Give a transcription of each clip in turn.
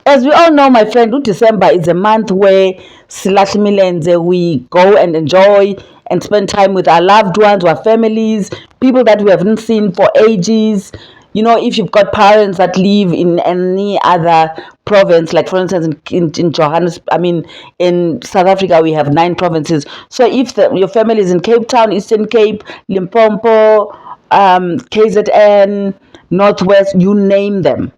As we all know, my friend, December is a month where Silahle Milenze, we go and enjoy and spend time with our loved ones, our families, people that we haven't seen for ages. You know, if you've got parents that live in any other province, like for instance in Johannesburg, I mean in South Africa, we have 9 provinces. So if your family is in Cape Town, Eastern Cape, Limpopo, KZN, Northwest, you name them,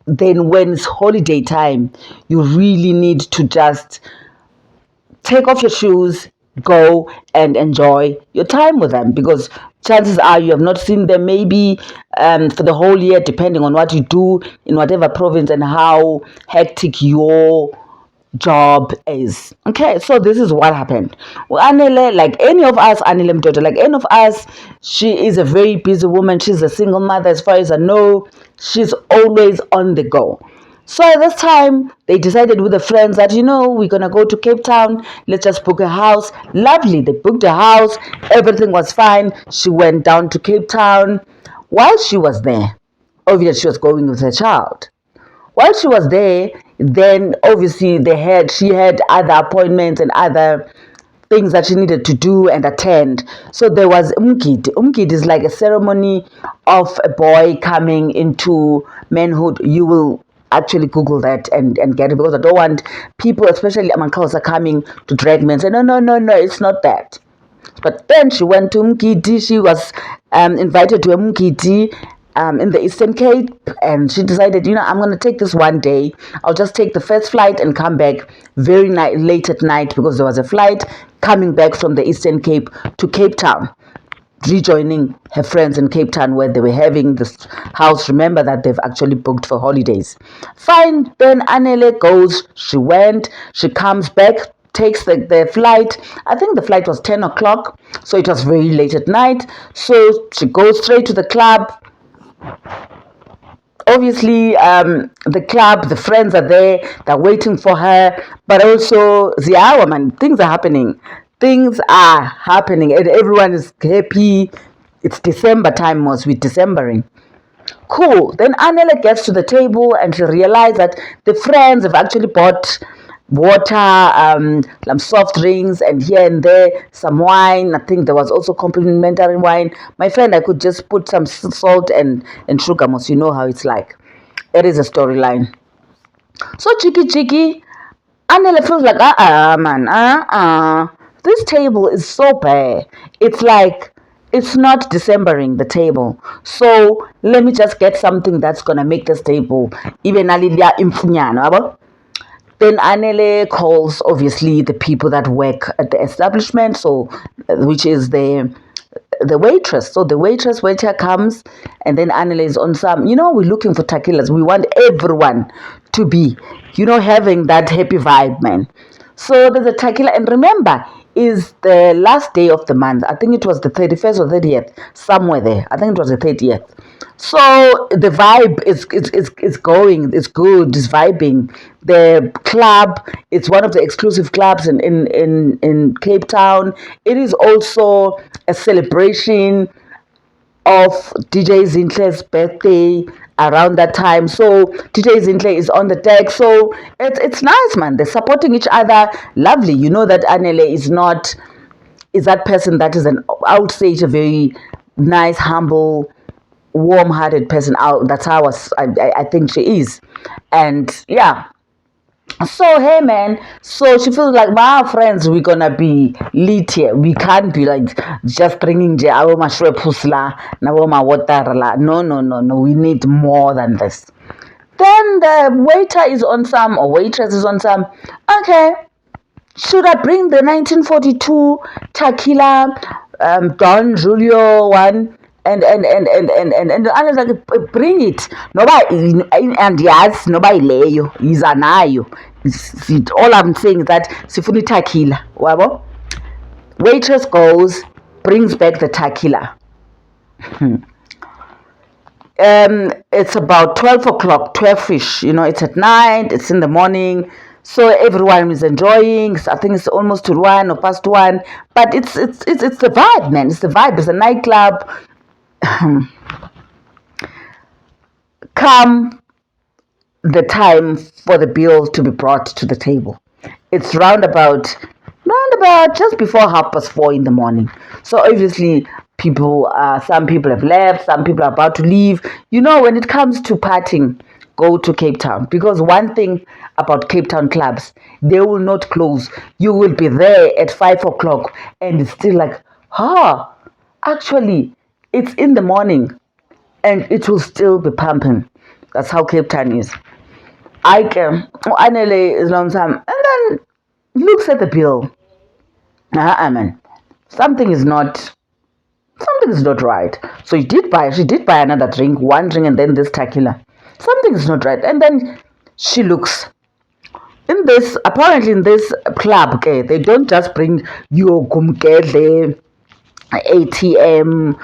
then when it's holiday time, you really need to just take off your shoes, go and enjoy your time with them, because chances are you have not seen them maybe for the whole year, depending on what you do in whatever province and how hectic your job is. Okay, so this is what happened. Well, Anele, like any of us, Anele Mtoto, like any of us, she is a very busy woman. She's a single mother, as far as I know. She's always on the go. So at this time, they decided with the friends that, we're going to go to Cape Town. Let's just book a house. Lovely. They booked a house. Everything was fine. She went down to Cape Town. While she was there, obviously she was going with her child. While she was there, then obviously she had other appointments and other things that she needed to do and attend. So there was Umgidi. Umgidi is like a ceremony of a boy coming into manhood. You will actually Google that and get it, because I don't want people, especially Amankos, are coming to drag me and say, no, no, no, no, it's not that. But then she went to Umgidi. She was invited to a Umgidi in the Eastern Cape, and she decided, I'm going to take this one day. I'll just take the first flight and come back very late at night, because there was a flight coming back from the Eastern Cape to Cape Town, rejoining her friends in Cape Town where they were having this house. Remember that they've actually booked for holidays. Fine, then Anele goes, she went, she comes back, takes the flight. I think the flight was 10 o'clock, so it was very late at night. So she goes straight to the club. Obviously, the club, the friends are there, they're waiting for her, but also Ziawa, man, things are happening. Things are happening, and everyone is happy. It's December time, must be Decembering. Cool. Then Anela gets to the table and she realizes that the friends have actually bought water, some soft drinks, and here and there some wine. I think there was also complimentary wine. My friend, I could just put some salt and sugar, most you know how it's like. It is a storyline. So cheeky, Anela feels like, man, this table is so bad. It's like, it's not Decembering the table. So let me just get something that's gonna make this table even a little imfunyano. Then Anele calls obviously the people that work at the establishment, so which is the waitress. So the waiter comes, and then Anele is on some, we're looking for taquilas. We want everyone to be, having that happy vibe, man. So there's a tequila, and remember, is the last day of the month. I think it was the 31st or 30th, somewhere there. I think it was the 30th. So the vibe is going, it's good, it's vibing. The club, it's one of the exclusive clubs in Cape Town. It is also a celebration of DJ Zinhle's birthday around that time. So DJ Zinhle is on the deck. So it's nice, man. They're supporting each other. Lovely. You know that Anele is that person that is I would say, a very nice, humble, warm-hearted person. That's how I think she is. And yeah, so hey man, so she feels like, my friends, we're gonna be lit here. We can't be like just bringing the aroma shwepusla, nawoma water la. No, no, no, no. We need more than this. Then the waiter is on some, or waitress is on some. Okay, should I bring the 1942 tequila, Don Julio one? And the others like, bring it. Nobody, and yes, nobody leyo. Yiza nayo. All I'm saying is that sifuni tequila. Wabo? Waitress goes, brings back the tequila. It's about 12 o'clock, 12-ish. It's at night, it's in the morning. So everyone is enjoying. I think it's almost to 1 or past 1. But it's the vibe, man. It's the vibe. It's a nightclub. Come the time for the bill to be brought to the table. It's round about just before 4:30 in the morning. So obviously some people have left, some people are about to leave. When it comes to partying, go to Cape Town, because one thing about Cape Town clubs, they will not close. You will be there at 5 o'clock and it's still like, actually it's in the morning and it will still be pumping. That's how Cape Town is. Anele is long time, and then looks at the bill. Man, something is not something is not right. So she did buy another drink, one drink, and then this tequila. Something is not right. And then she looks apparently in this club, okay, they don't just bring your kumkele ATM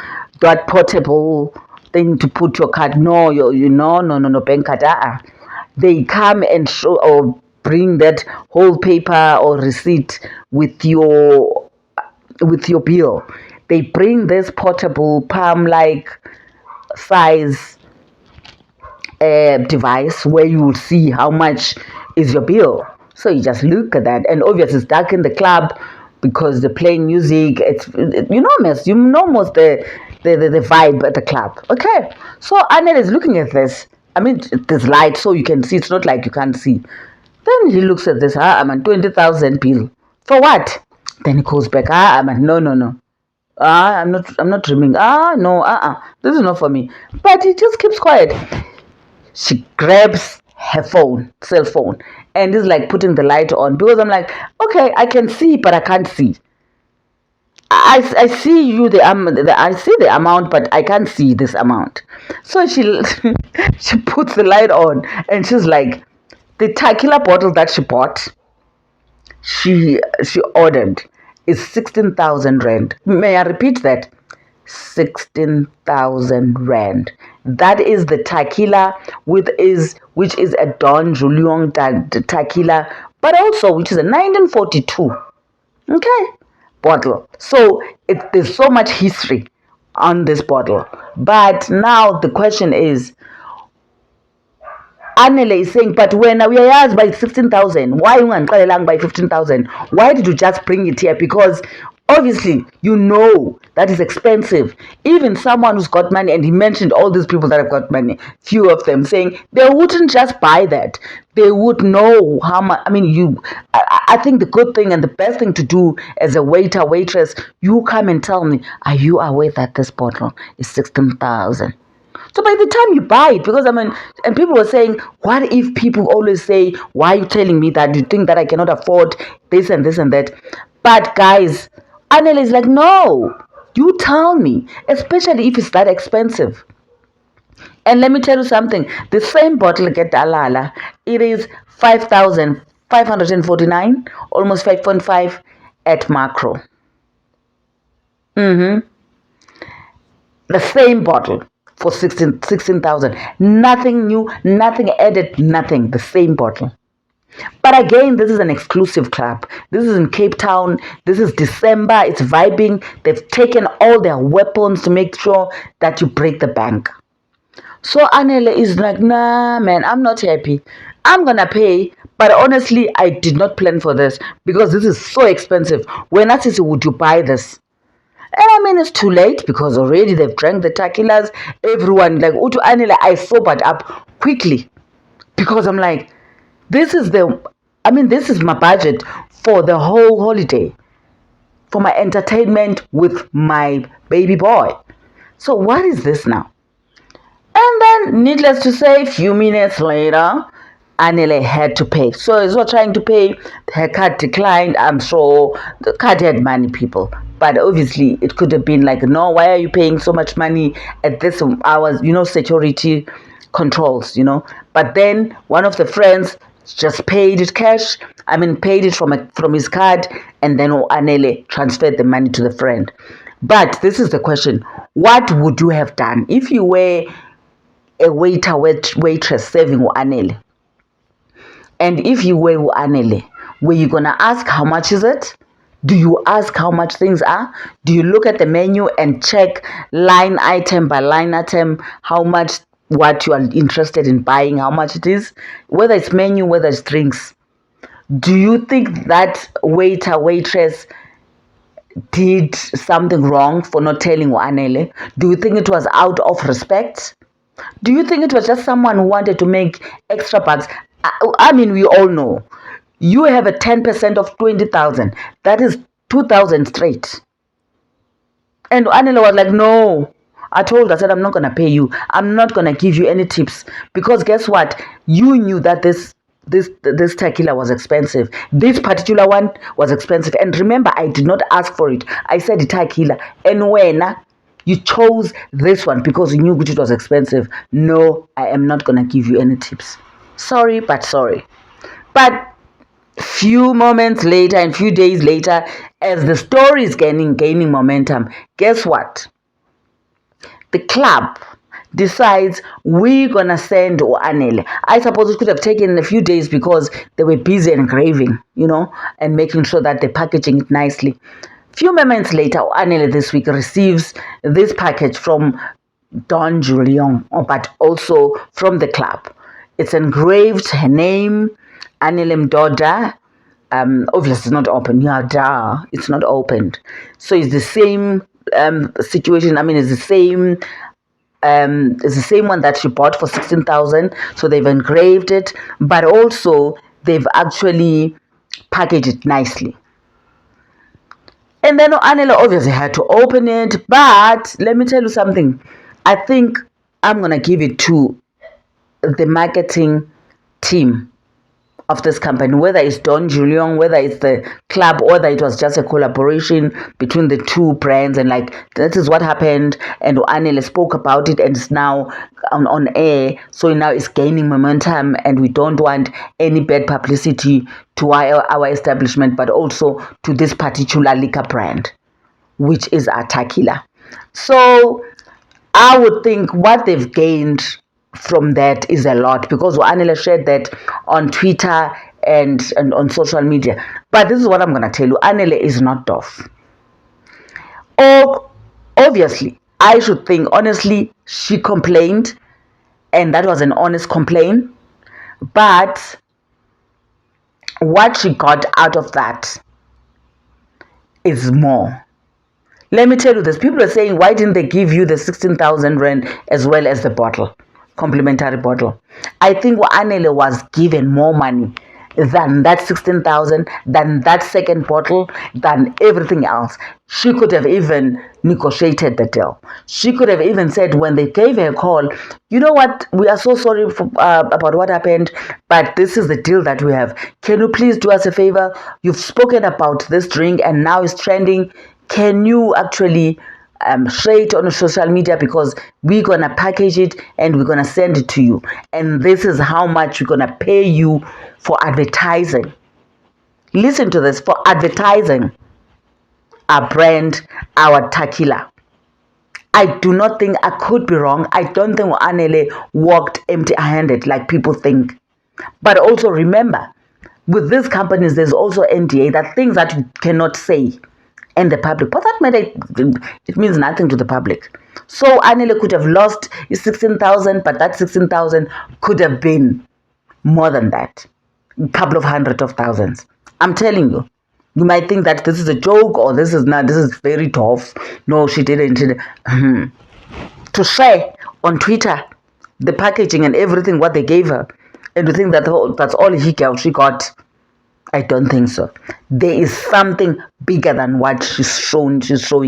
dot portable thing to put your card. No, no bank card. They come and show or bring that whole paper or receipt with your bill. They bring this portable palm like size device where you will see how much is your bill. So you just look at that, and obviously it's dark in the club because they're playing music. You know most the vibe at the club. Okay, so Anel is looking at this. I mean, there's light, so you can see. It's not like you can't see. Then he looks at this. I'm on 20,000 bill for what? Then he calls back. I'm on no. I'm not dreaming. No. This is not for me. But he just keeps quiet. She grabs her cell phone, and is like putting the light on, because I'm like, okay, I can see, but I can't see. I see I see the amount, but I can't see this amount. So she she puts the light on, and she's like, the tequila bottle that she bought, she ordered, is 16,000 rand. May I repeat that? 16,000 rand. That is the tequila which is a Don Julian tequila, but also which is a 1942. Okay, bottle. So there's so much history on this bottle. But now the question is, Anele is saying, but when we are asked by 16,000, why you and by 15,000? Why did you just bring it here? Because obviously that is expensive. Even someone who's got money, and he mentioned all these people that have got money, few of them saying they wouldn't just buy that. They would know how much. I mean, I think the good thing and the best thing to do as a waiter, waitress, you come and tell me, are you aware that this bottle is 16,000? So by the time you buy it, because and people were saying, what if people always say, why are you telling me that? You think that I cannot afford this and this and that? But guys, Anel is like, no, you tell me, especially if it's that expensive. And let me tell you something, the same bottle get Alala, it is 5,549, almost 5.5 at Macro. The same bottle for 16,000. Nothing new, nothing added, nothing. The same bottle. But again, this is an exclusive club. This is in Cape Town. This is December. It's vibing. They've taken all their weapons to make sure that you break the bank. So Anele is like, nah, man, I'm not happy. I'm gonna pay. But honestly, I did not plan for this because this is so expensive. When I said, would you buy this? And I mean, it's too late because already they've drank the tequilas. Everyone, like, Utu Anila, I sobered up quickly because I'm like, this is my budget for the whole holiday, for my entertainment with my baby boy. So what is this now? And then, needless to say, a few minutes later, Anile had to pay. So as we're trying to pay, her card declined. I'm sure the card had money, people. But obviously, it could have been like, no, why are you paying so much money at this hours? Security controls, But then one of the friends just paid it cash. Paid it from his card, and then Anele transferred the money to the friend. But this is the question. What would you have done if you were a waitress serving Anele? And if you were Anele, were you gonna ask how much is it? Do you ask how much things are? Do you look at the menu and check line item by line item how much what you are interested in buying, how much it is, whether it's menu, whether it's drinks. Do you think that waiter, waitress did something wrong for not telling Anele? Do you think it was out of respect? Do you think it was just someone who wanted to make extra bucks? I mean, we all know. You have a 10% of 20,000. That is 2,000 straight. And Anele was like, no. I told her, I said, I'm not going to pay you. I'm not going to give you any tips. Because guess what? You knew that this tequila was expensive. This particular one was expensive. And remember, I did not ask for it. I said tequila. And when you chose this one because you knew it was expensive, no, I am not going to give you any tips. Sorry, but sorry. But few moments later and few days later, as the story is gaining momentum, guess what? The club decides we're gonna send Anele. I suppose it could have taken a few days because they were busy engraving, and making sure that they're packaging it nicely. Few moments later, Anele this week receives this package from Don Julian, but also from the club. It's engraved, her name, Anele Mdoda. Obviously it's not open. Yeah, it's not opened. So it's the same situation. I mean, it's the same one that she bought for 16,000. So they've engraved it, but also they've actually packaged it nicely. And then Anele obviously had to open it, but let me tell you something. I think I'm gonna give it to the marketing team of this company, whether it's Don Julian, whether it's the club, or whether it was just a collaboration between the two brands, and like this is what happened, and Anele spoke about it, and it's now on air, so now it's gaining momentum, and we don't want any bad publicity to our establishment, but also to this particular liquor brand, which is our tequila. So I would think what they've gained from that is a lot, because Anele shared that on Twitter and on social media. But this is what I'm going to tell you. Anele is not tough. Obviously, I should think, honestly, she complained, and that was an honest complaint. But what she got out of that is more. Let me tell you this. People are saying, why didn't they give you the 16,000 rand as well as the bottle? Complimentary bottle. I think Anele was given more money than that 16,000, than that second bottle, than everything else. She could have even negotiated the deal. She could have even said, when they gave her a call, you know what, we are so sorry about what happened, but this is the deal that we have. Can you please do us a favor? You've spoken about this drink and now it's trending. Can you actually share it on social media, because we're gonna package it and we're gonna send it to you, and this is how much we're gonna pay you for advertising. Listen to this, for advertising our brand, our tequila. I do not think, I could be wrong, I don't think Anele walked empty-handed like people think. But also remember, with these companies there's also NDA, that things that you cannot say and the public. But that matter, it means nothing to the public. So Anele could have lost 16,000, but that 16,000 could have been more than that, a couple of hundred of thousands. I'm telling you. You might think that this is a joke, or this is not. This is very tough. No, she didn't. To share on Twitter the packaging and everything what they gave her, and to think that that's all she got. I don't think so. There is something bigger than what she's showing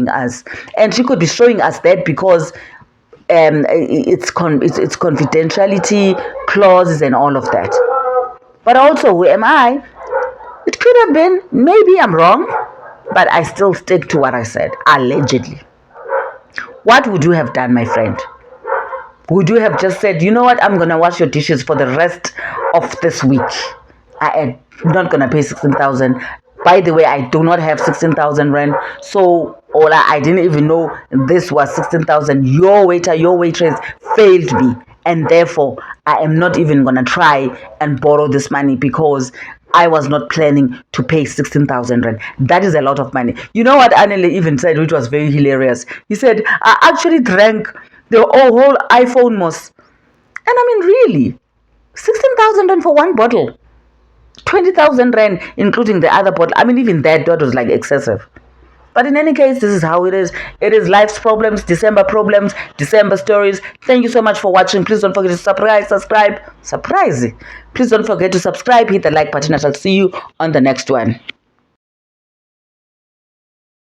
us, and she could be showing us that because it's confidentiality clauses and all of that. But also, who am I? It could have been. Maybe I'm wrong, but I still stick to what I said. Allegedly. What would you have done, my friend? Would you have just said, you know what, I'm gonna wash your dishes for the rest of this week? I am not gonna pay 16,000. By the way, I do not have 16,000 rand, so I didn't even know this was 16,000. Your waiter, your waitress failed me, and therefore I am not even gonna try and borrow this money, because I was not planning to pay 16,000 rand. That is a lot of money. You know what Anele even said, which was very hilarious? He said, I actually drank the whole iPhone mos And I mean, really, 16,000 rand for one bottle, 20,000 rand including the other bottle. I mean, even that was like excessive. But in any case, this is how it is. It is life's problems, December stories. Thank you so much for watching. Please don't forget to subscribe. Please don't forget to subscribe, hit the like button. I shall see you on the next one.